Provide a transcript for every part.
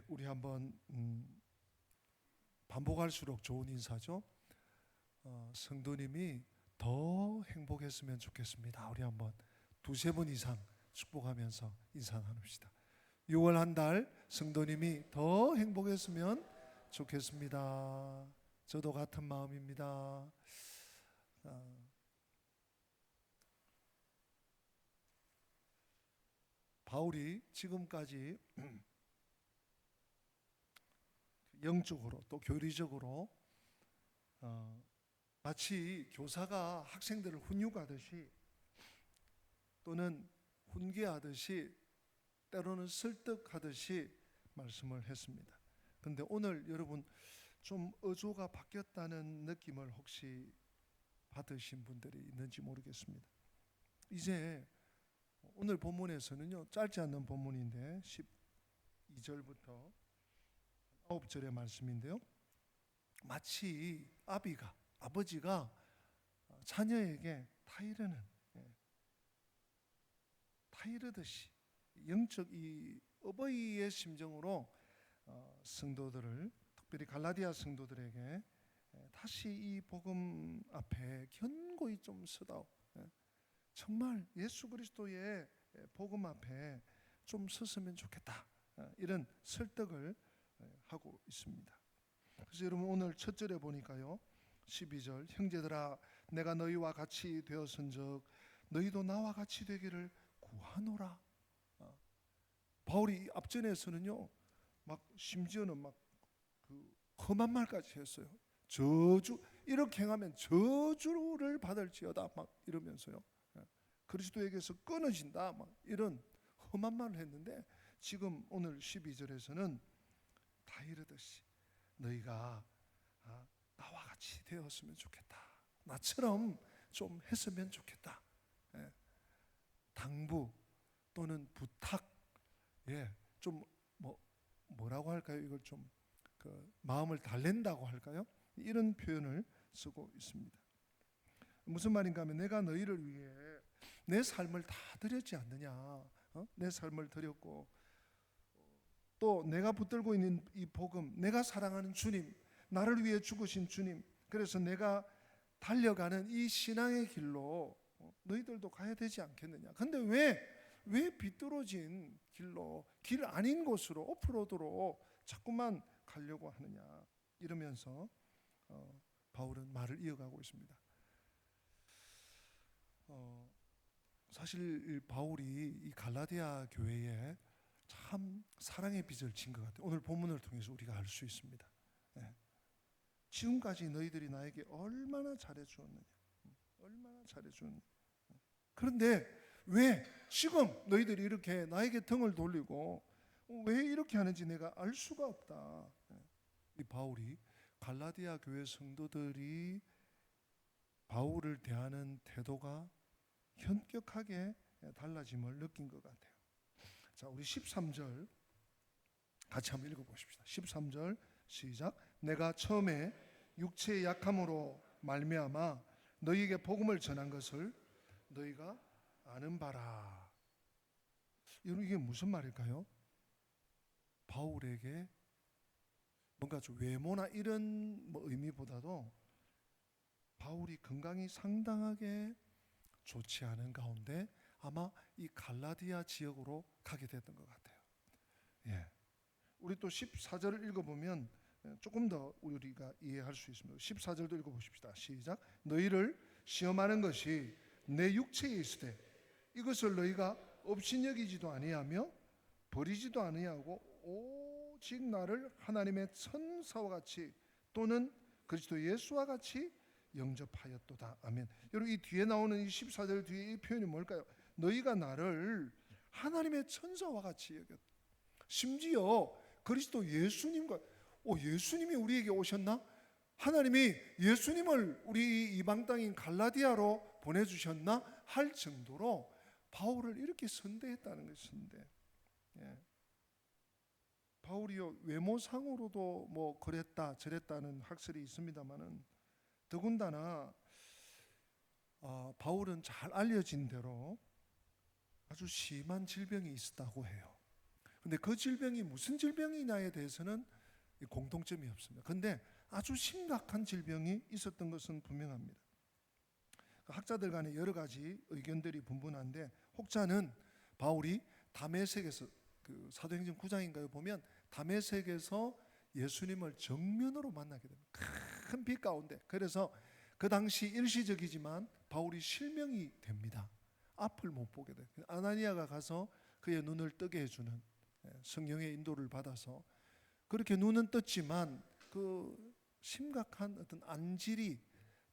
우리 한번 반복할수록 좋은 인사죠. 성도님이 더 행복했으면 좋겠습니다. 우리 한번 두세 번 이상 축복하면서 인사 나눕시다. 6월 한 달 성도님이 더 행복했으면 좋겠습니다. 저도 같은 마음입니다. 바울이 지금까지 영적으로 또 교리적으로 마치 교사가 학생들을 훈육하듯이 또는 훈계하듯이 때로는 설득하듯이 말씀을 했습니다. 그런데 오늘 여러분 좀 어조가 바뀌었다는 느낌을 혹시 받으신 분들이 있는지 모르겠습니다. 이제 오늘 본문에서는요, 짧지 않는 본문인데 12절부터 9절의 말씀인데요, 마치 아버지가 자녀에게 타이르듯이 영적 이 어버이의 심정으로 성도들을, 특별히 갈라디아 성도들에게 다시 이 복음 앞에 견고히 좀 서다오, 정말 예수 그리스도의 복음 앞에 좀 섰으면 좋겠다, 이런 설득을 하고 있습니다. 그래서 여러분 오늘 첫 절에 보니까요, 12절, 형제들아 내가 너희와 같이 되었은즉 너희도 나와 같이 되기를 구하노라. 바울이 앞전에서는요, 막 심지어는 막 그 험한 말까지 했어요. 저주, 이렇게 행하면 저주를 받을지어다, 막 이러면서요, 그리스도에게서 끊어진다, 막 이런 험한 말을 했는데, 지금 오늘 12절에서는 다 이르듯이 너희가 나와 같이 되었으면 좋겠다, 나처럼 좀 했으면 좋겠다, 당부 또는 부탁, 좀 뭐라고 할까요? 이걸 좀 마음을 달랜다고 할까요? 이런 표현을 쓰고 있습니다. 무슨 말인가 하면, 내가 너희를 위해 내 삶을 다 드렸지 않느냐, 내 삶을 드렸고 또 내가 붙들고 있는 이 복음, 내가 사랑하는 주님, 나를 위해 죽으신 주님, 그래서 내가 달려가는 이 신앙의 길로 너희들도 가야 되지 않겠느냐. 근데 왜 비뚤어진 길로, 길 아닌 곳으로, 오프로드로 자꾸만 가려고 하느냐, 이러면서 바울은 말을 이어가고 있습니다. 사실 바울이 이 갈라디아 교회에 참 사랑의 빚을 진 것 같아요. 오늘 본문을 통해서 우리가 알 수 있습니다. 지금까지 너희들이 나에게 얼마나 잘해주었느냐, 얼마나 잘해주었느냐. 그런데 왜 지금 너희들이 이렇게 나에게 등을 돌리고 왜 이렇게 하는지 내가 알 수가 없다. 이 바울이 갈라디아 교회 성도들이 바울을 대하는 태도가 현격하게 달라짐을 느낀 것 같아요. 자, 우리 13절 같이 한번 읽어보십시다. 13절 시작. 내가 처음에 육체의 약함으로 말미암아 너희에게 복음을 전한 것을 너희가 아는 바라. 여러분, 이게 무슨 말일까요? 바울에게 뭔가 좀 외모나 이런 의미보다도 바울이 건강이 상당하게 좋지 않은 가운데 아마 이 갈라디아 지역으로 가게 됐던 것 같아요. 우리 또 14절을 읽어보면 조금 더 우리가 이해할 수 있습니다. 14절도 읽어보십시다. 시작. 너희를 시험하는 것이 내 육체에 있으되 이것을 너희가 업신여기지도 아니하며 버리지도 아니하고 오직 나를 하나님의 천사와 같이 또는 그리스도 예수와 같이 영접하였도다. 아멘. 여러분, 이 뒤에 나오는 이 14절 뒤에 이 표현이 뭘까요? 너희가 나를 하나님의 천사와 같이 여겼다. 심지어 그리스도 예수님과, 예수님이 우리에게 오셨나? 하나님이 예수님을 우리 이방 땅인 갈라디아로 보내주셨나? 할 정도로 바울을 이렇게 선대했다는 것인데, 바울이요, 외모상으로도 뭐 그랬다 저랬다는 학설이 있습니다만은, 더군다나 바울은 잘 알려진 대로 아주 심한 질병이 있었다고 해요. 근데 그 질병이 무슨 질병이냐에 대해서는 공통점이 없습니다. 근데 아주 심각한 질병이 있었던 것은 분명합니다. 학자들 간에 여러 가지 의견들이 분분한데, 혹자는 바울이 다메섹에서, 그 사도행전 9장인가요 보면 다메섹에서 예수님을 정면으로 만나게 됩니다. 큰 빛 가운데. 그래서 그 당시 일시적이지만 바울이 실명이 됩니다. 앞을 못 보게 돼요. 아나니아가 가서 그의 눈을 뜨게 해주는, 성령의 인도를 받아서 그렇게 눈은 떴지만 그 심각한 어떤 안질이,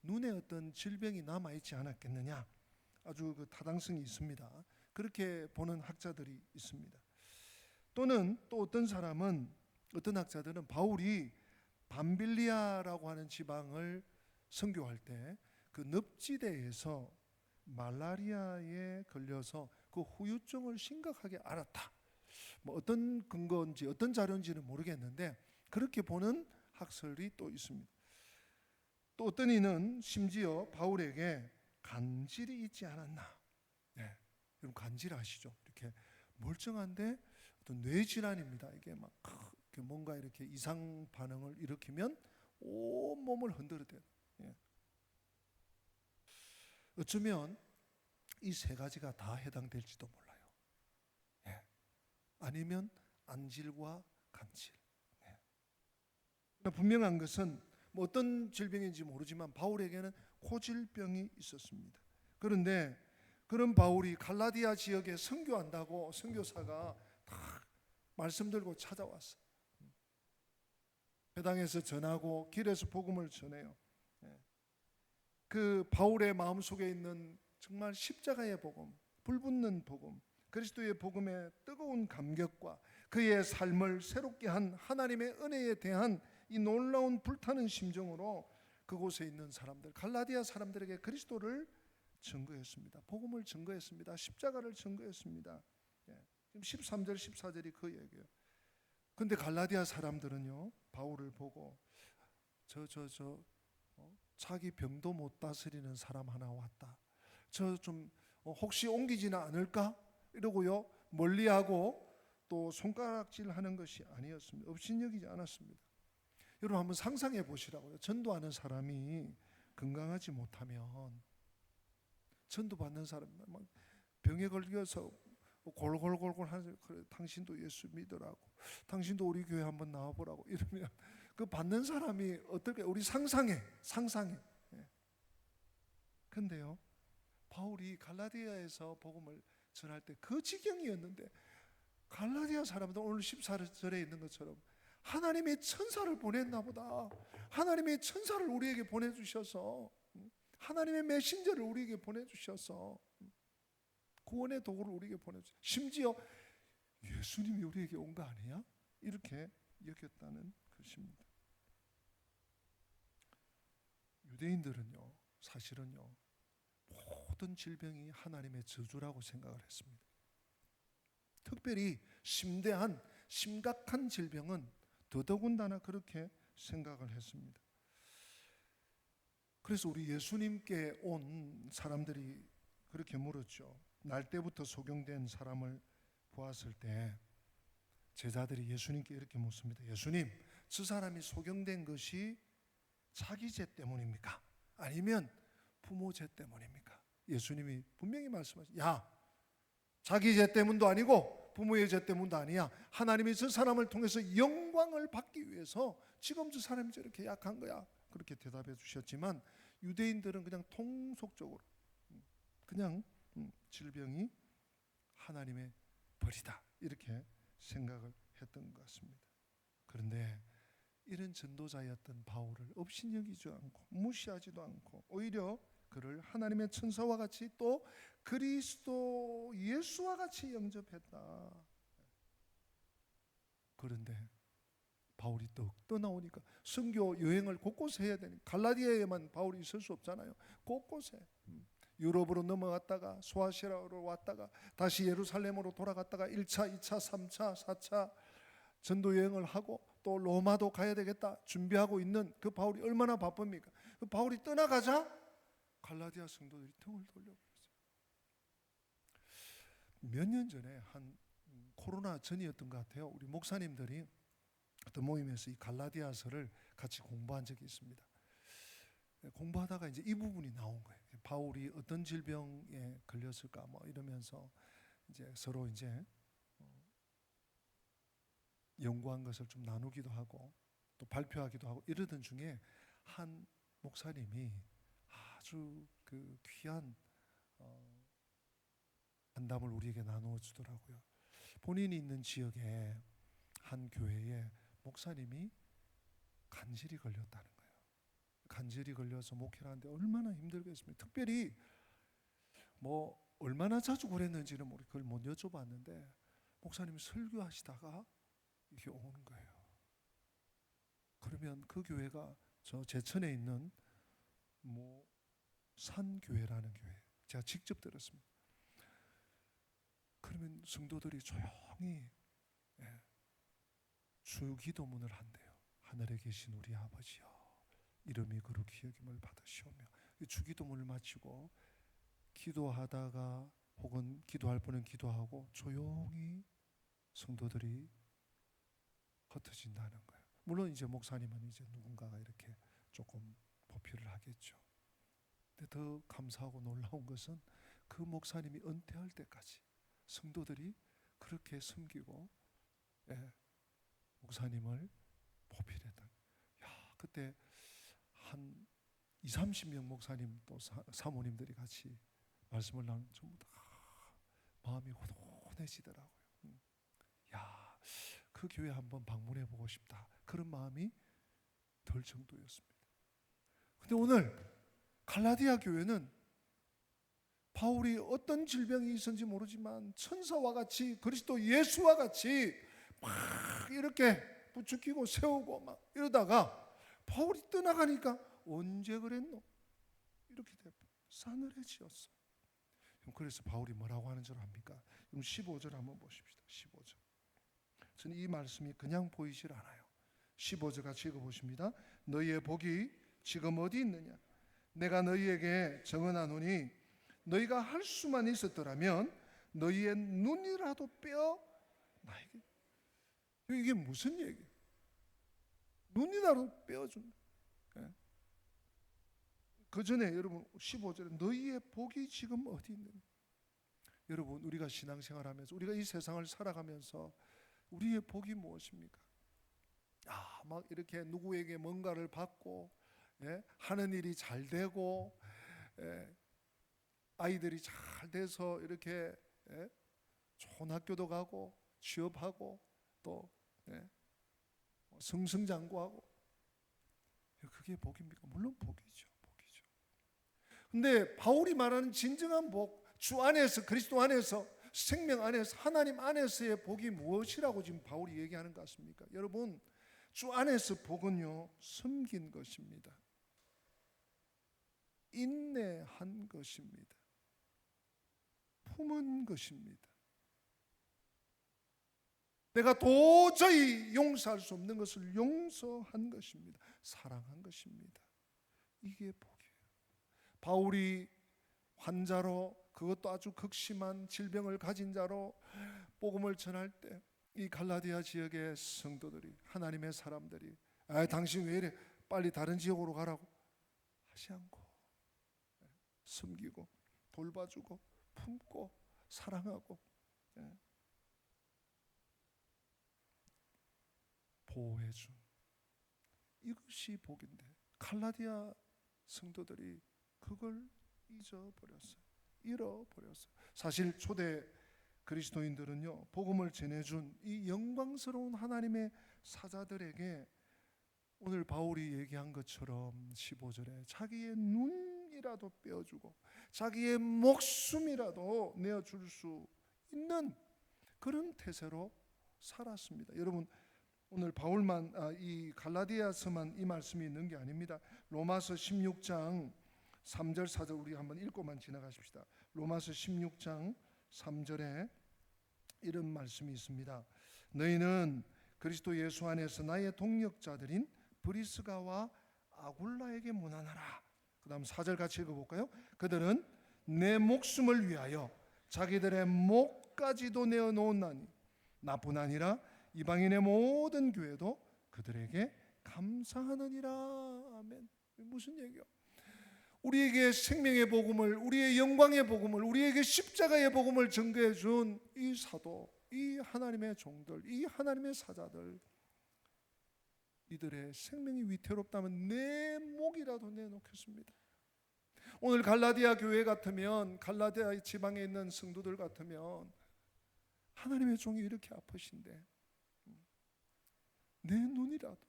눈에 어떤 질병이 남아있지 않았겠느냐, 아주 그 타당성이 있습니다. 그렇게 보는 학자들이 있습니다. 또는 또 어떤 사람은, 어떤 학자들은 바울이 밤빌리아라고 하는 지방을 선교할 때 그 늪지대에서 말라리아에 걸려서 그 후유증을 심각하게 앓았다. 뭐 어떤 근거인지 어떤 자료인지는 모르겠는데 그렇게 보는 학설이 또 있습니다. 또 어떤 이는 심지어 바울에게 간질이 있지 않았나. 네, 여러분 간질 아시죠? 이렇게 멀쩡한데 어떤 뇌질환입니다. 이게 막 뭔가 이렇게 이상 반응을 일으키면 온 몸을 흔들어대요. 예. 어쩌면 이 세 가지가 다 해당될지도 몰라요. 예. 아니면 안질과 간질. 예. 분명한 것은 뭐 어떤 질병인지 모르지만 바울에게는 코질병이 있었습니다. 그런데 그런 바울이 갈라디아 지역에 선교한다고 선교사가 다 말씀 들고 찾아왔어요. 배당에서 전하고 길에서 복음을 전해요. 그 바울의 마음속에 있는 정말 십자가의 복음, 불붙는 복음, 그리스도의 복음의 뜨거운 감격과 그의 삶을 새롭게 한 하나님의 은혜에 대한 이 놀라운 불타는 심정으로 그곳에 있는 사람들, 갈라디아 사람들에게 그리스도를 증거했습니다. 복음을 증거했습니다. 십자가를 증거했습니다. 지금 13절 14절이 그 얘기예요. 근데 갈라디아 사람들은요, 바울을 보고 자기 병도 못 다스리는 사람 하나 왔다. 저 좀 혹시 옮기지는 않을까? 이러고요, 멀리하고 또 손가락질하는 것이 아니었습니다. 업신여기지 않았습니다. 여러분 한번 상상해 보시라고요. 전도하는 사람이 건강하지 못하면, 전도받는 사람 막 병에 걸려서 골골골골 하는, 그래 당신도 예수 믿으라고, 당신도 우리 교회 한번 나와보라고 이러면 그 받는 사람이 어떨까? 우리 상상해. 근데요, 바울이 갈라디아에서 복음을 전할 때 그 지경이었는데, 갈라디아 사람들 오늘 14절에 있는 것처럼 하나님의 천사를 보냈나 보다. 하나님의 천사를 우리에게 보내주셔서, 하나님의 메신저를 우리에게 보내주셔서, 구원의 도구를 우리에게 보내주셔서, 심지어 예수님이 우리에게 온 거 아니야? 이렇게 여겼다는 것입니다. 유대인들은요, 사실은요, 모든 질병이 하나님의 저주라고 생각을 했습니다. 특별히 심대한 심각한 질병은 더더군다나 그렇게 생각을 했습니다. 그래서 우리 예수님께 온 사람들이 그렇게 물었죠. 날 때부터 소경된 사람을 보았을 때 제자들이 예수님께 이렇게 묻습니다. 예수님, 저 사람이 소경된 것이 자기 죄 때문입니까? 아니면 부모 죄 때문입니까? 예수님이 분명히 말씀하시죠. 야, 자기 죄 때문도 아니고 부모의 죄 때문도 아니야. 하나님이 저 사람을 통해서 영광을 받기 위해서 지금 저 사람이 저렇게 약한 거야. 그렇게 대답해 주셨지만 유대인들은 그냥 통속적으로 그냥 질병이 하나님의 벌이다 이렇게 생각을 했던 것 같습니다. 그런데 이런 전도자였던 바울을 업신여기지 않고 무시하지도 않고 오히려 그를 하나님의 천사와 같이 또 그리스도 예수와 같이 영접했다. 그런데 바울이 떡 떠나오니까 선교 여행을 곳곳에 해야 되니까 갈라디아에만 바울이 있을 수 없잖아요. 곳곳에 유럽으로 넘어갔다가 소아시아로 왔다가 다시 예루살렘으로 돌아갔다가 1차, 2차, 3차, 4차 전도 여행을 하고 또 로마도 가야 되겠다 준비하고 있는 그 바울이 얼마나 바쁩니까? 그 바울이 떠나가자 갈라디아 성도들이 등을 돌려버렸어요. 몇 년 전에 한 코로나 전이었던 것 같아요. 우리 목사님들이 어떤 모임에서 이 갈라디아서를 같이 공부한 적이 있습니다. 공부하다가 이제 이 부분이 나온 거예요. 바울이 어떤 질병에 걸렸을까 뭐 이러면서 이제 서로 이제 연구한 것을 좀 나누기도 하고 또 발표하기도 하고 이러던 중에 한 목사님이 아주 그 귀한 안담을 우리에게 나누어 주더라고요. 본인이 있는 지역에 한 교회에 목사님이 간질이 걸렸다는 거예요. 간질이 걸려서 목회를 하는데 얼마나 힘들겠습니까? 특별히 뭐 얼마나 자주 그랬는지는 그걸 못 여쭤봤는데 목사님이 설교하시다가 이게 오는 거예요. 그러면 그 교회가 저 제천에 있는 뭐 산교회라는 교회, 제가 직접 들었습니다. 그러면 성도들이 조용히 주기도문을 한대요. 하늘에 계신 우리 아버지여, 이름이 거룩히 여김을 받으시오며. 주기도문을 마치고 기도하다가 혹은 기도할 분은 기도하고 조용히 성도들이 흩어진다는 거예요. 물론 이제 목사님은 이제 누군가가 이렇게 조금 보필을 하겠죠. 근데 더 감사하고 놀라운 것은 그 목사님이 은퇴할 때까지 성도들이 그렇게 섬기고 목사님을 보필했다. 야, 그때 한 20-30명 목사님 또 사모님들이 같이 말씀을 나누면 전부 다 마음이 호돈해지더라고요. 야, 그 교회 한번 방문해 보고 싶다. 그런 마음이 들 정도였습니다. 근데 오늘 갈라디아 교회는 바울이 어떤 질병이 있었는지 모르지만 천사와 같이 그리스도 예수와 같이 막 이렇게 부추기고 세우고 막 이러다가 바울이 떠나가니까 언제 그랬노? 이렇게 싸늘해지었어. 그래서 바울이 뭐라고 하는 줄 압니까? 15절 한번 보십시다. 15절. 저는 이 말씀이 그냥 보이질 않아요. 15절 같이 읽어보십니다. 너희의 복이 지금 어디 있느냐? 내가 너희에게 정언하노니 너희가 할 수만 있었더라면 너희의 눈이라도 빼어 나에게. 이게 무슨 얘기예요? 눈이라도 빼어준다. 그 전에 여러분 15절에 너희의 복이 지금 어디 있느냐? 여러분 우리가 신앙생활하면서 우리가 이 세상을 살아가면서 우리의 복이 무엇입니까? 막 이렇게 누구에게 뭔가를 받고 하는 일이 잘 되고 아이들이 잘 돼서 이렇게 좋은 학교도 가고 취업하고 또 승승장구하고 그게 복입니까? 물론 복이죠. 복이죠. 근데 바울이 말하는 진정한 복, 주 안에서 그리스도 안에서 생명 안에서 하나님 안에서의 복이 무엇이라고 지금 바울이 얘기하는 것 같습니까? 여러분 주 안에서 복은요 섬긴 것입니다. 인내한 것입니다. 품은 것입니다. 내가 도저히 용서할 수 없는 것을 용서한 것입니다. 사랑한 것입니다. 이게 복이에요. 바울이 환자로 그것도 아주 극심한 질병을 가진 자로 복음을 전할 때 이 갈라디아 지역의 성도들이 하나님의 사람들이 당신 왜 이래 빨리 다른 지역으로 가라고 하지 않고 섬기고 돌봐주고 품고 사랑하고 보호해준 이것이 복인데 갈라디아 성도들이 그걸 잊어버렸어요. 잃어버렸어요. 사실 초대 그리스도인들은요 복음을 전해준 이 영광스러운 하나님의 사자들에게 오늘 바울이 얘기한 것처럼 15절에 자기의 눈이라도 빼어주고 자기의 목숨이라도 내어줄 수 있는 그런 태세로 살았습니다. 여러분 오늘 바울만 이 갈라디아서만 이 말씀이 있는 게 아닙니다. 로마서 16장 3절 4절 우리 한번 읽고만 지나가십시다. 로마서 16장 3절에 이런 말씀이 있습니다. 너희는 그리스도 예수 안에서 나의 동역자들인 브리스가와 아굴라에게 문안하라. 그 다음 4절 같이 읽어볼까요? 그들은 내 목숨을 위하여 자기들의 목까지도 내어놓았나니 나뿐 아니라 이방인의 모든 교회도 그들에게 감사하느니라. 아멘. 무슨 얘기요? 우리에게 생명의 복음을, 우리의 영광의 복음을, 우리에게 십자가의 복음을 전개해 준 이 사도, 이 하나님의 종들, 이 하나님의 사자들, 이들의 생명이 위태롭다면 내 목이라도 내놓겠습니다. 오늘 갈라디아 교회 같으면, 갈라디아 지방에 있는 성도들 같으면 하나님의 종이 이렇게 아프신데 내 눈이라도,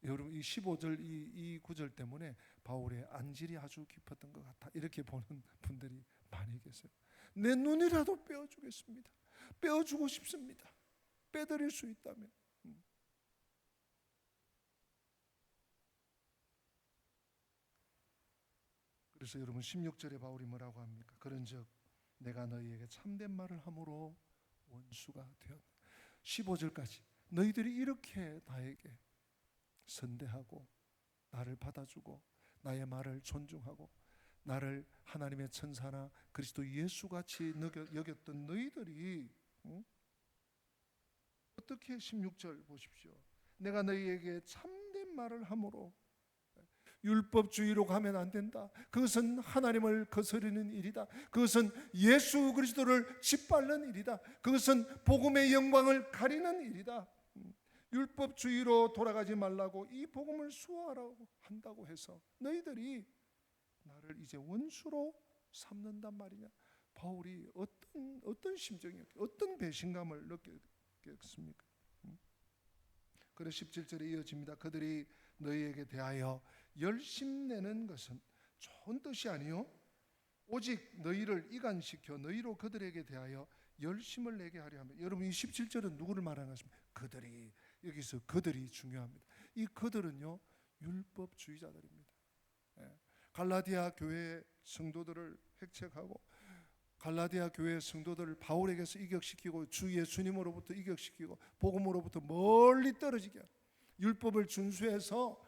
여러분 이 15절 이 구절 때문에 바울의 안질이 아주 깊었던 것 같아, 이렇게 보는 분들이 많이 계세요. 내 눈이라도 빼어주겠습니다. 빼어주고 싶습니다. 빼드릴 수 있다면. 그래서 여러분 16절에 바울이 뭐라고 합니까? 그런즉 내가 너희에게 참된 말을 함으로 원수가 되었다. 15절까지 너희들이 이렇게 나에게 선대하고 나를 받아주고 나의 말을 존중하고 나를 하나님의 천사나 그리스도 예수같이 여겼던 너희들이 어떻게 16절 보십시오. 내가 너희에게 참된 말을 함으로, 율법주의로 가면 안 된다. 그것은 하나님을 거스르는 일이다. 그것은 예수 그리스도를 짓밟는 일이다. 그것은 복음의 영광을 가리는 일이다. 율법주의로 돌아가지 말라고 이 복음을 수호하라고 한다고 해서 너희들이 나를 이제 원수로 삼는단 말이냐. 바울이 어떤 심정이었겠, 어떤 배신감을 느꼈겠습니까? 그래서 17절에 이어집니다. 그들이 너희에게 대하여 열심내는 것은 좋은 뜻이 아니요 오직 너희를 이간시켜 너희로 그들에게 대하여 열심을 내게 하려 하며. 여러분 이 17절은 누구를 말하는 것입니까? 그들이, 여기서 그들이 중요합니다. 이 그들은요 율법주의자들입니다. 갈라디아 교회 성도들을 획책하고 갈라디아 교회 성도들을 바울에게서 이격시키고 주 예수님으로부터 이격시키고 복음으로부터 멀리 떨어지게 하고, 율법을 준수해서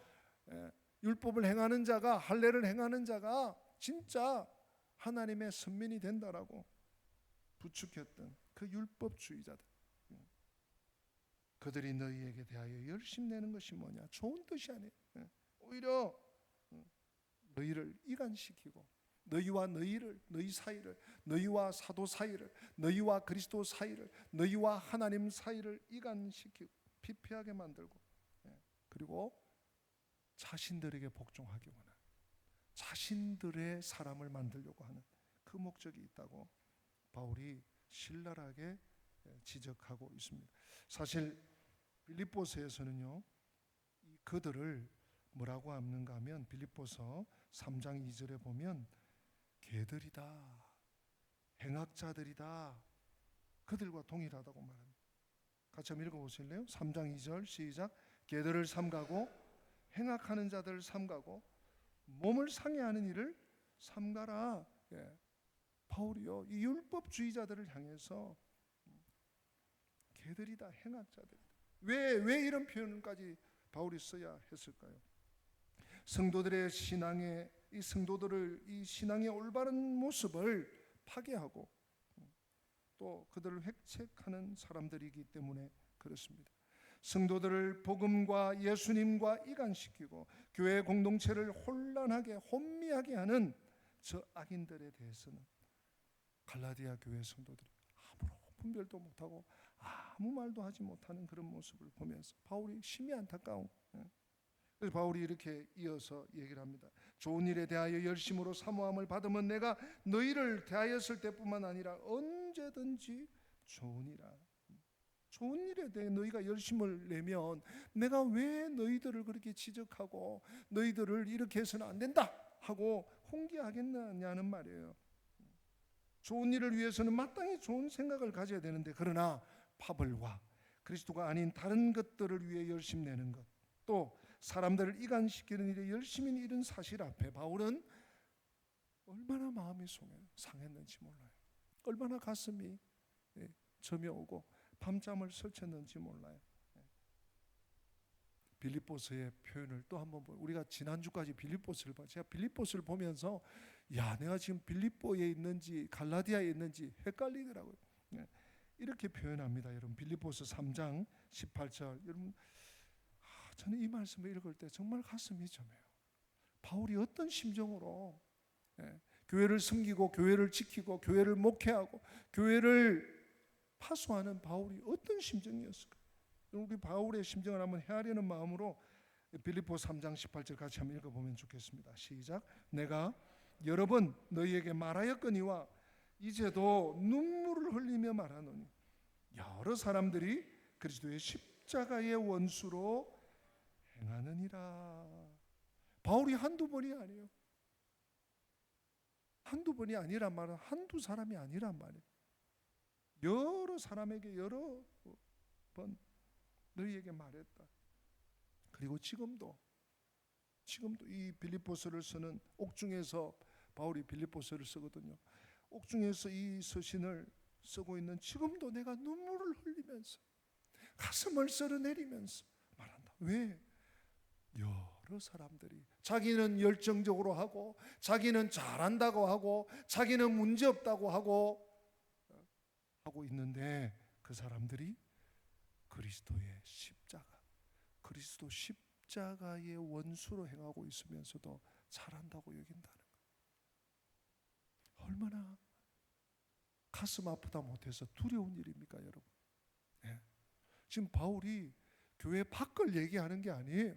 율법을 행하는 자가, 할례를 행하는 자가 진짜 하나님의 선민이 된다라고 부추겼던 그 율법주의자들, 그들이 너희에게 대하여 열심내는 것이 뭐냐? 좋은 뜻이 아니에요. 오히려 너희를 이간시키고 너희와 너희 사이를, 너희와 사도 사이를, 너희와 그리스도 사이를, 너희와 하나님 사이를 이간시키고 피폐하게 만들고, 그리고 자신들에게 복종하기 원하는, 자신들의 사람을 만들려고 하는 그 목적이 있다고 바울이 신랄하게 지적하고 있습니다. 사실 빌립보서에서는요 이 그들을 뭐라고 하는가 하면 빌립보서 3장 2절에 보면 개들이다, 행악자들이다, 그들과 동일하다고 말합니다. 같이 한번 읽어보실래요? 3장 2절 시작. 개들을 삼가고 행악하는 자들을 삼가고 몸을 상해하는 일을 삼가라. 바울이요 이 율법주의자들을 향해서 개들이다, 행악자들이다. 왜 이런 표현까지 바울이 써야 했을까요? 성도들의 신앙의 이 성도들을 이 신앙의 올바른 모습을 파괴하고 또 그들을 획책하는 사람들이기 때문에 그렇습니다. 성도들을 복음과 예수님과 이간시키고 교회 공동체를 혼란하게 혼미하게 하는 저 악인들에 대해서는 갈라디아 교회 성도들이 아무런 분별도 못하고 아무 말도 하지 못하는 그런 모습을 보면서 바울이 심히 안타까운, 그래서 바울이 이렇게 이어서 얘기를 합니다. 좋은 일에 대하여 열심으로 사모함을 받으면 내가 너희를 대하였을 때뿐만 아니라 언제든지 좋으니라. 좋은 일에 대해 너희가 열심을 내면 내가 왜 너희들을 그렇게 지적하고 너희들을 이렇게 해서는 안 된다 하고 훈계하겠느냐는 말이에요. 좋은 일을 위해서는 마땅히 좋은 생각을 가져야 되는데, 그러나 파벌과 그리스도가 아닌 다른 것들을 위해 열심 내는 것, 또 사람들을 이간시키는 일에 열심인 이런 사실 앞에 바울은 얼마나 마음이 상했는지 몰라요. 얼마나 가슴이 저며오고 밤잠을 설쳤는지 몰라요. 빌립보서의 표현을 또 한번 보요. 우리가 지난주까지 빌립보서를 봐. 제가 빌립보서를 보면서 내가 지금 빌립보에 있는지 갈라디아에 있는지 헷갈리더라고요. 이렇게 표현합니다. 여러분 빌립보서 3장 18절. 여러분 저는 이 말씀을 읽을 때 정말 가슴이 점해요. 바울이 어떤 심정으로 교회를 섬기고 교회를 지키고 교회를 목회하고 교회를 파수하는 바울이 어떤 심정이었을까? 우리 바울의 심정을 한번 헤아리는 마음으로 빌립보 3장 18절 같이 한번 읽어보면 좋겠습니다. 시작. 내가 여러 번 너희에게 말하였거니와 이제도 눈물을 흘리며 말하노니 여러 사람들이 그리스도의 십자가의 원수로 행하느니라. 바울이 한두 번이 아니에요. 한두 번이 아니란 말은 한두 사람이 아니란 말이에요. 여러 사람에게 여러 번 너희에게 말했다. 그리고 지금도 이 빌립보서를 쓰는 옥중에서 바울이 빌립보서를 쓰거든요. 옥중에서 이 서신을 쓰고 있는 지금도 내가 눈물을 흘리면서 가슴을 썰어내리면서 말한다. 왜? 여러 사람들이 자기는 열정적으로 하고 자기는 잘한다고 하고 자기는 문제없다고 하고 있는데 그 사람들이 그리스도의 십자가, 그리스도 십자가의 원수로 행하고 있으면서도 잘한다고 여긴다는 거예요. 얼마나 가슴 아프다 못해서 두려운 일입니까, 여러분? 네. 지금 바울이 교회 밖을 얘기하는 게 아니에요.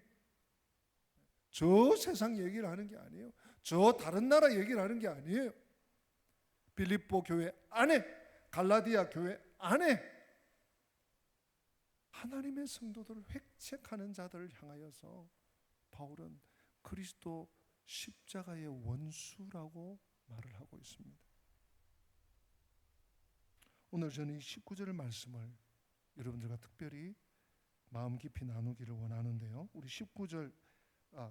저 세상 얘기를 하는 게 아니에요. 저 다른 나라 얘기를 하는 게 아니에요. 빌립보 교회 안에, 갈라디아 교회 안에 하나님의 성도들을 획책하는 자들을 향하여서 바울은 그리스도 십자가의 원수라고 말을 하고 있습니다. 오늘 저는 이 19절 말씀을 여러분들과 특별히 마음 깊이 나누기를 원하는데요. 우리 19절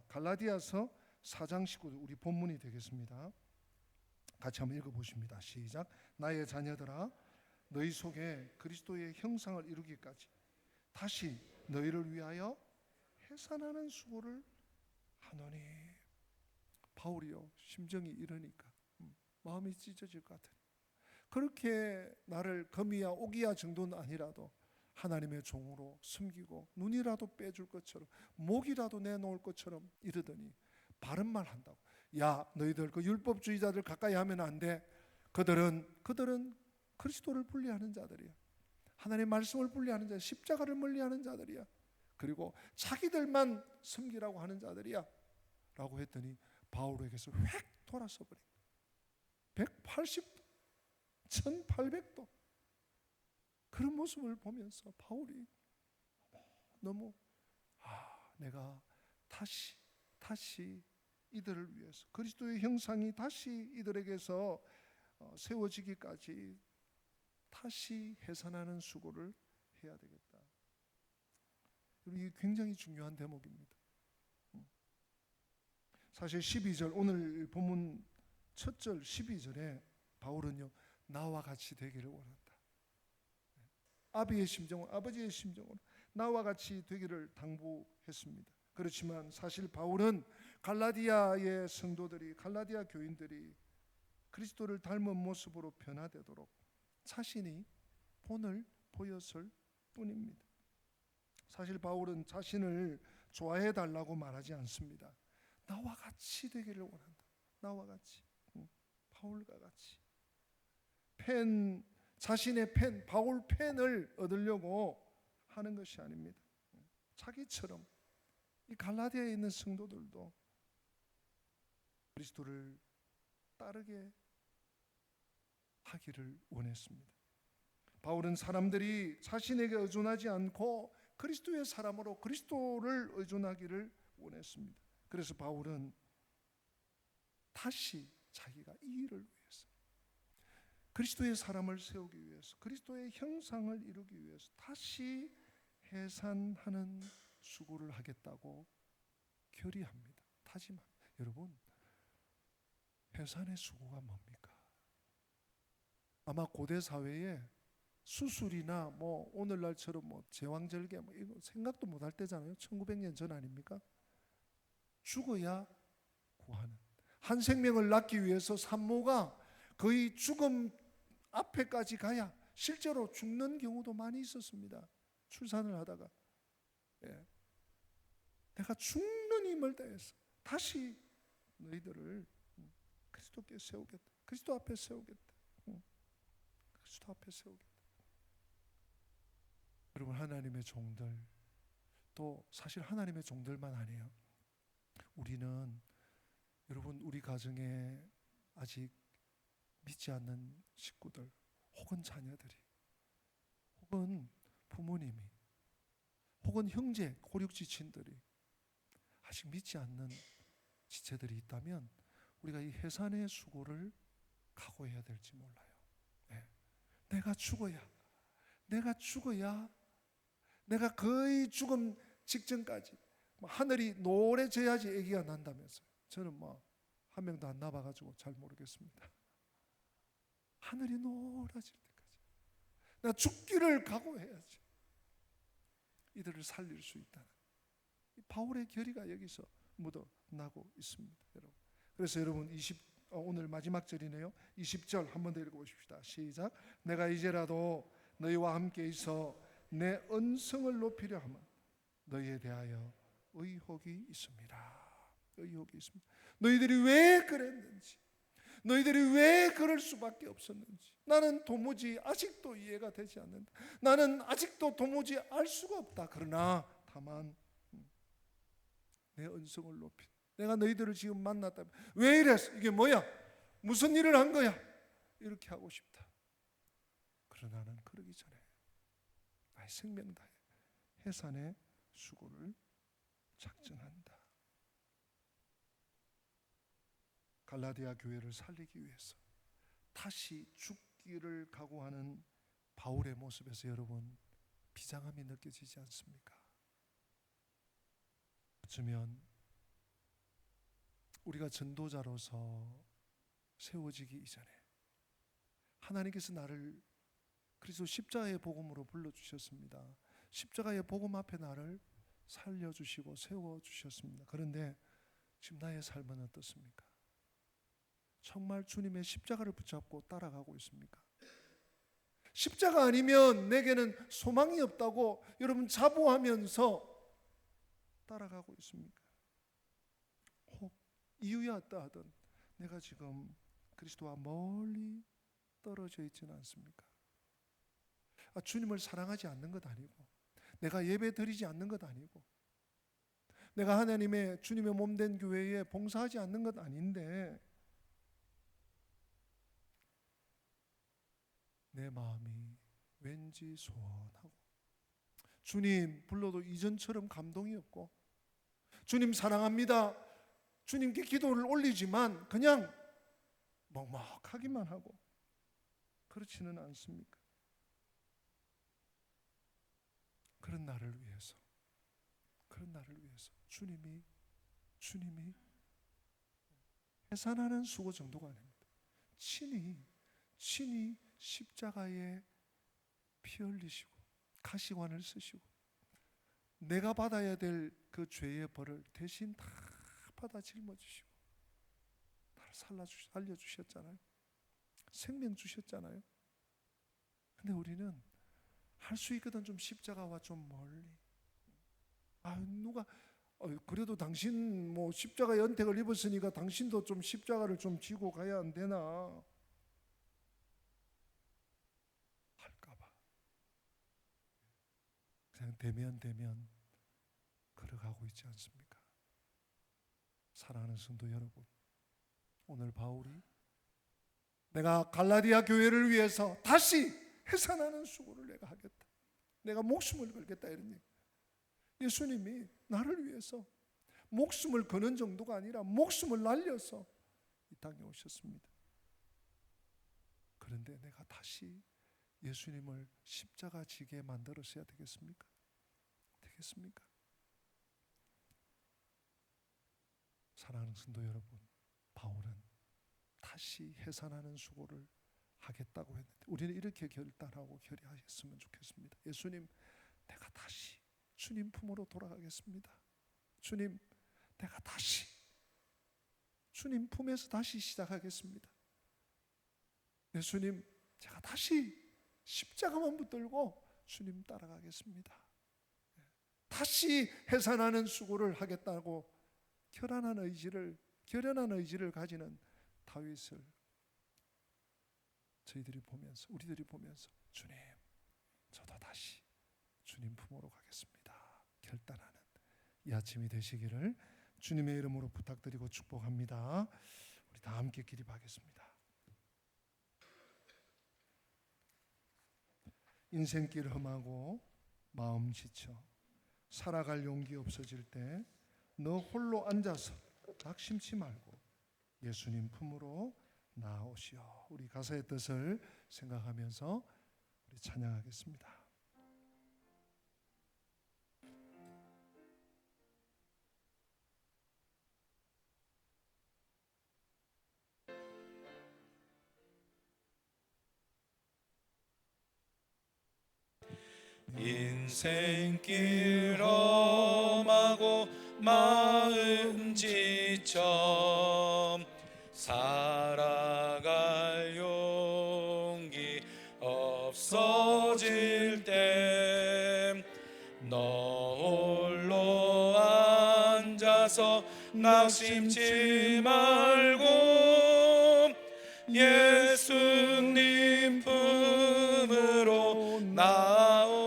갈라디아서 4장 19절 우리 본문이 되겠습니다. 같이 한번 읽어보십니다. 시작. 나의 자녀들아 너희 속에 그리스도의 형상을 이루기까지 다시 너희를 위하여 해산하는 수고를 하노니. 바울이요 심정이 이러니까 마음이 찢어질 것 같아요. 그렇게 나를 금이야 옥이야 정도는 아니라도 하나님의 종으로 숨기고 눈이라도 빼줄 것처럼 목이라도 내놓을 것처럼 이러더니 바른 말 한다고. 야 너희들 그 율법주의자들 가까이 하면 안 돼. 그들은 그리스도를 분리하는 자들이야. 하나님의 말씀을 분리하는 자들이야. 십자가를 멀리하는 자들이야. 그리고 자기들만 섬기라고 하는 자들이야 라고 했더니 바울에게서 획 돌아서 버린 180도 1800도 그런 모습을 보면서 바울이 너무 내가 다시 이들을 위해서 그리스도의 형상이 다시 이들에게서 세워지기까지 다시 해산하는 수고를 해야 되겠다. 이게 굉장히 중요한 대목입니다. 사실 12절 오늘 본문 첫 절 12절에 바울은요 나와 같이 되기를 원한다. 아버지의 심정으로 나와 같이 되기를 당부했습니다. 그렇지만 사실 바울은 갈라디아의 성도들이 갈라디아 교인들이 그리스도를 닮은 모습으로 변화되도록 자신이 본을 보였을 뿐입니다. 사실 바울은 자신을 좋아해 달라고 말하지 않습니다. 나와 같이 되기를 원한다. 나와 같이, 바울과 같이. 자신의 바울 팬을 얻으려고 하는 것이 아닙니다. 자기처럼 이 갈라디아에 있는 성도들도 그리스도를 따르게 하기를 원했습니다. 바울은 사람들이 자신에게 의존하지 않고 그리스도의 사람으로 그리스도를 의존하기를 원했습니다. 그래서 바울은 다시 자기가 이 일을 위해서 그리스도의 사람을 세우기 위해서 그리스도의 형상을 이루기 위해서 다시 해산하는 수고를 하겠다고 결의합니다. 다짐합니다. 여러분 해산의 수고가 뭡니까? 아마 고대 사회에 수술이나 뭐 오늘날처럼 뭐 제왕절개 뭐 이거 생각도 못할 때잖아요. 1900년 전 아닙니까? 죽어야 구하는 한 생명을 낳기 위해서 산모가 거의 죽음 앞에까지 가야 실제로 죽는 경우도 많이 있었습니다. 출산을 하다가. 예. 내가 죽는 힘을 다해서 다시 너희들을 그리스도께 세우겠다. 그리스도 앞에 세우겠다. 그리스도 앞에 세우겠다. 여러분, 하나님의 종들, 또 사실 하나님의 종들만 아니에요. 우리는, 여러분, 우리 가정에 아직 믿지 않는 식구들, 혹은 자녀들이, 혹은 부모님이, 혹은 형제, 고륙지친들이 아직 믿지 않는 지체들이 있다면 우리가 이 해산의 수고를 각오해야 될지 몰라요. 네. 내가 죽어야, 내가 거의 죽음 직전까지 하늘이 노래져야지 아기가 난다면서요. 저는 한 명도 안 나봐가지고 잘 모르겠습니다. 하늘이 노래질 때까지 나 죽기를 각오해야지 이들을 살릴 수 있다는 바울의 결의가 여기서 묻어나고 있습니다, 여러분. 그래서 여러분, 오늘 마지막 절이네요. 20절 한 번 더 읽어보십시다. 시작. 내가 이제라도 너희와 함께 있어 내 언성을 높이려 하면 너희에 대하여 의혹이 있습니다. 의혹이 있습니다. 너희들이 왜 그랬는지, 너희들이 왜 그럴 수밖에 없었는지 나는 도무지 아직도 이해가 되지 않는다. 나는 아직도 도무지 알 수가 없다. 그러나 다만 내 언성을 높인, 내가 너희들을 지금 만났다면 왜 이랬어? 이게 뭐야? 무슨 일을 한 거야? 이렇게 하고 싶다. 그러나 나는 그러기 전에 나의 생명 다해 해산의 수고를 작정한다. 갈라디아 교회를 살리기 위해서 다시 죽기를 각오하는 바울의 모습에서 여러분, 비장함이 느껴지지 않습니까? 어쩌면 우리가 전도자로서 세워지기 이전에 하나님께서 나를 그리스도 십자가의 복음으로 불러주셨습니다. 십자가의 복음 앞에 나를 살려주시고 세워주셨습니다. 그런데 지금 나의 삶은 어떻습니까? 정말 주님의 십자가를 붙잡고 따라가고 있습니까? 십자가 아니면 내게는 소망이 없다고 여러분 자부하면서 따라가고 있습니까? 혹 이유야 어떠하든 내가 지금 그리스도와 멀리 떨어져 있지는 않습니까? 주님을 사랑하지 않는 것 아니고, 내가 예배 드리지 않는 것 아니고, 내가 하나님의 주님의 몸된 교회에 봉사하지 않는 것 아닌데 내 마음이 왠지 소원하고, 주님 불러도 이전처럼 감동이 없고, 주님 사랑합니다, 주님께 기도를 올리지만 그냥 먹먹하기만 하고 그렇지는 않습니까? 그런 나를 위해서 주님이 해산하는 수고 정도가 아닙니다. 친히 십자가에 피 흘리시고 가시관을 쓰시고 내가 받아야 될 그 죄의 벌을 대신 다 받아 짊어지시고 나를 살려주셨잖아요. 생명 주셨잖아요. 근데 우리는 할 수 있거든. 좀 십자가와 좀 멀리. 누가 그래도 당신 십자가 연택을 입었으니까 당신도 좀 십자가를 좀 지고 가야 안 되나 할까봐 그냥 대면 걸어가고 있지 않습니까? 사랑하는 성도 여러분, 오늘 바울이 내가 갈라디아 교회를 위해서 다시 해산하는 수고를 내가 하겠다, 내가 목숨을 걸겠다, 이런 얘기. 예수님이 나를 위해서 목숨을 거는 정도가 아니라 목숨을 날려서 이 땅에 오셨습니다. 그런데 내가 다시 예수님을 십자가 지게 만들었어야 되겠습니까? 사랑하는 성도 여러분, 바울은 다시 해산하는 수고를 하겠다고 했는데 우리는 이렇게 결단하고 결의하셨으면 좋겠습니다. 예수님, 내가 다시 주님 품으로 돌아가겠습니다. 주님, 내가 다시 주님 품에서 다시 시작하겠습니다. 예수님, 제가 다시 십자가만 붙들고 주님 따라가겠습니다. 다시 해산하는 수고를 하겠다고 결연한 의지를 가지는 다윗을 우리들이 보면서 주님, 저도 다시 주님 품으로 가겠습니다 결단하는 이 아침이 되시기를 주님의 이름으로 부탁드리고 축복합니다. 우리 다 함께 기립하겠습니다. 인생길 험하고 마음 지쳐 살아갈 용기 없어질 때 너 홀로 앉아서 낙심치 말고 예수님 품으로 나아오시오. 우리 가사의 뜻을 생각하면서 우리 찬양하겠습니다. 인생길 험하고 마음 지쳐 살아갈 용기 없어질 때 너 홀로 앉아서 낙심치 말고 예수님 품으로 나오시오.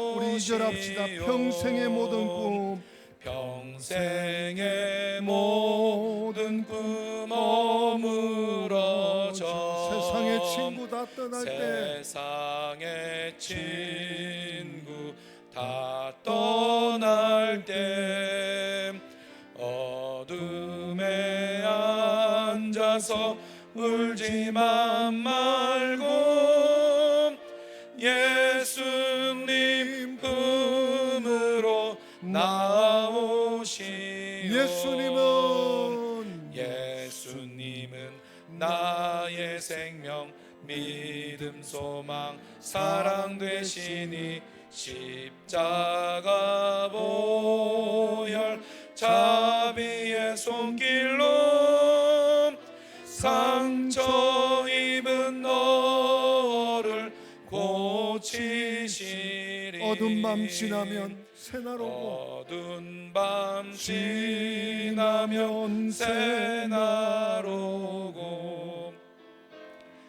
합시다. 평생의 모든 꿈, 평생의 모든 꿈 어무러져 세상의 친구 다 떠날 때 세상의 친구 다 떠날 때 어둠에 앉아서 울지만 말고 예수님 품으로 나오시오. 예수님은 나의 생명 믿음 소망 사랑 되시니 십자가 보혈 자비의 손길로 상처 입은 너를 고치시리. 어두운 밤 지나면 새날 오고 어두운 밤 지나면 새날 오고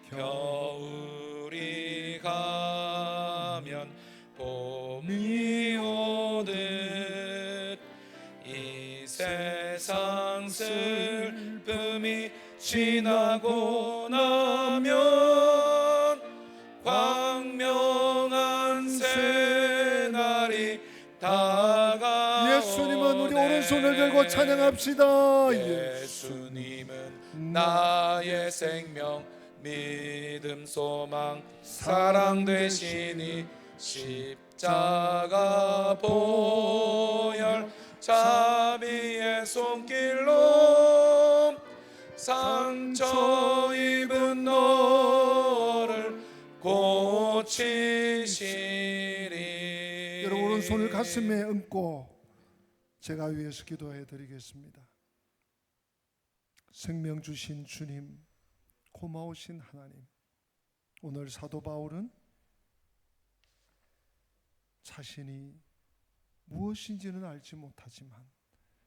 겨울이 가면 봄이 오듯 이 세상 슬픔이 지나고 나면 광명한 새날이 다가오네. 예수님은 우리 오른손을 들고 찬양합시다. 예수님은 나의 생명 믿음 소망 사랑 되시니 십자가 보혈 자비의 손길로 상처 입은 너를 고치시리. 여러분 오른손을 가슴에 얹고 제가 위해서 기도해 드리겠습니다. 생명 주신 주님, 고마우신 하나님, 오늘 사도 바울은 자신이 무엇인지는 알지 못하지만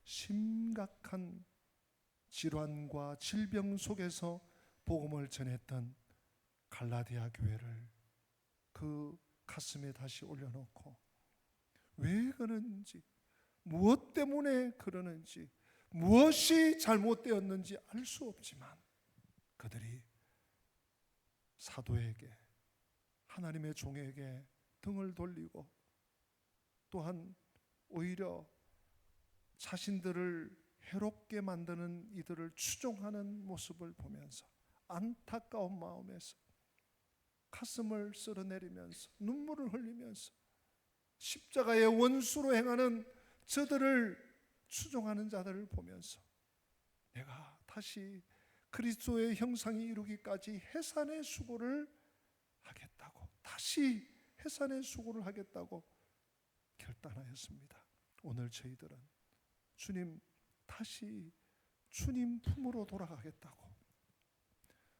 심각한 질환과 질병 속에서 복음을 전했던 갈라디아 교회를 그 가슴에 다시 올려놓고 왜 그러는지, 무엇 때문에 그러는지, 무엇이 잘못되었는지 알 수 없지만 그들이 사도에게, 하나님의 종에게 등을 돌리고 또한 오히려 자신들을 해롭게 만드는 이들을 추종하는 모습을 보면서 안타까운 마음에서 가슴을 쓸어내리면서 눈물을 흘리면서 십자가의 원수로 행하는 저들을 추종하는 자들을 보면서 내가 다시 그리스도의 형상이 이루기까지 해산의 수고를 하겠다고, 다시 해산의 수고를 하겠다고 결단하였습니다. 오늘 저희들은 주님, 다시 주님 품으로 돌아가겠다고,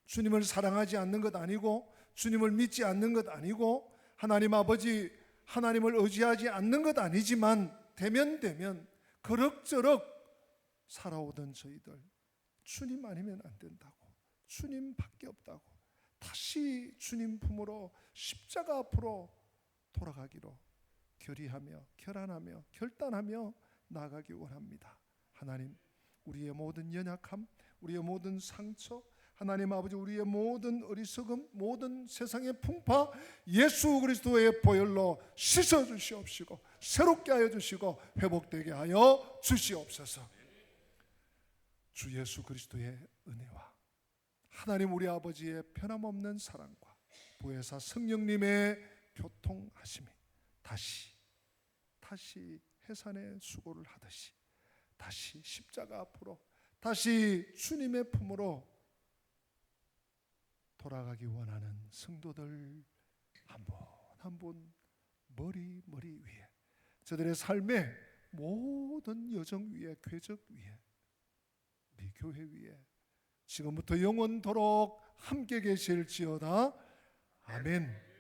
주님을 사랑하지 않는 것 아니고 주님을 믿지 않는 것 아니고 하나님 아버지, 하나님을 의지하지 않는 것 아니지만 되면 그럭저럭 살아오던 저희들, 주님 아니면 안 된다고, 주님밖에 없다고, 다시 주님 품으로 십자가 앞으로 돌아가기로 결의하며 결단하며 나아가기 원합니다. 하나님, 우리의 모든 연약함, 우리의 모든 상처, 하나님 아버지, 우리의 모든 어리석음, 모든 세상의 풍파 예수 그리스도의 보혈로 씻어 주시옵시고 새롭게 하여 주시고 회복되게 하여 주시옵소서. 주 예수 그리스도의 은혜와 하나님 우리 아버지의 변함없는 사랑과 보혜사 성령님의 교통하심이 다시 해산의 수고를 하듯이 다시 십자가 앞으로, 다시 주님의 품으로 돌아가기 원하는 성도들 한 분 한 분 머리 위에, 저들의 삶의 모든 여정 위에, 궤적 위에, 우리 교회 위에 지금부터 영원토록 함께 계실지어다. 아멘.